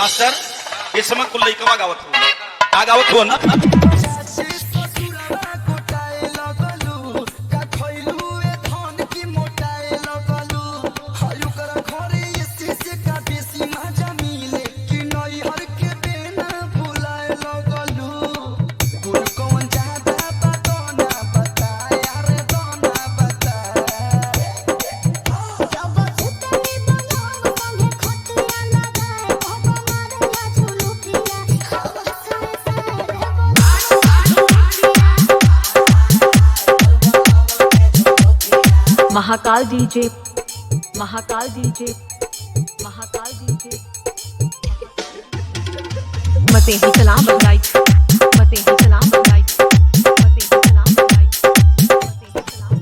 master ये समय कुल लइकवा गावत हो का गावत हो ना Mahakal DJ Mahakal DJ Mahakal DJ मते ही सलाम बहराइच मते ही सलाम बहराइच मते ही सलाम बहराइच मते ही सलाम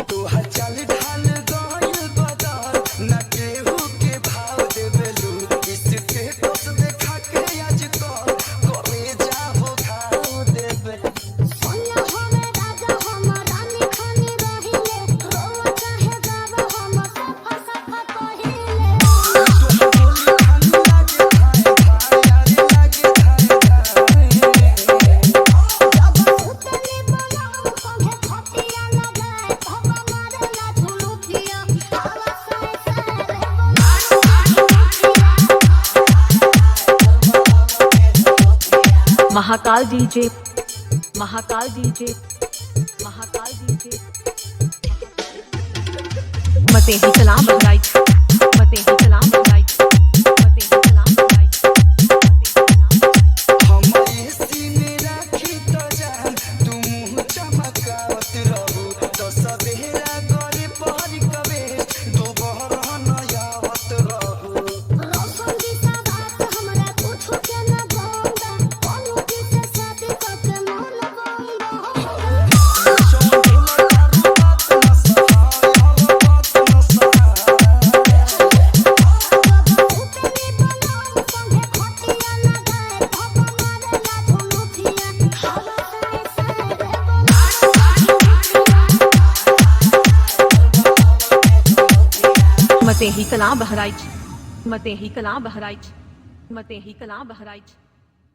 तू चल ढाल गइल बाजार न केहू के भाव देबेलू इसके टोस देखा के आज तो करे जाओ घाव देबे सोनिया होवे राजा हम रानी खानी रहिले रोवा चाहे गावा हम सफा सफा कहिले तो बोली खान लागे खाए खाए यारी लागे खाए खाए जब सुतली बनाऊ संगे खटिया न जाए भवा मारेला झुलुकिया हवा साए साए Mahakal DJ Mahakal DJ Mahakal DJ मते ही सलाम बहराइच मते ही सलाम बहराइच मते ही सलाम बहराइच मते ही सलाम बहराइच हमारे सीने राखी तो जान तू मुँह चमकावत रहू तो सवेरा गरे पहरी कबे दोपहर नयावत रहू रोशन जी सा बात हमरा पूछू के न गंगा बोलू की से शादी करके मन गंगा मते ही कलां बहराइच मते ही कलां बहराइच मते ही कलां बहराइच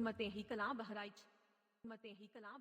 मते ही कलां बहराइच मते ही कलां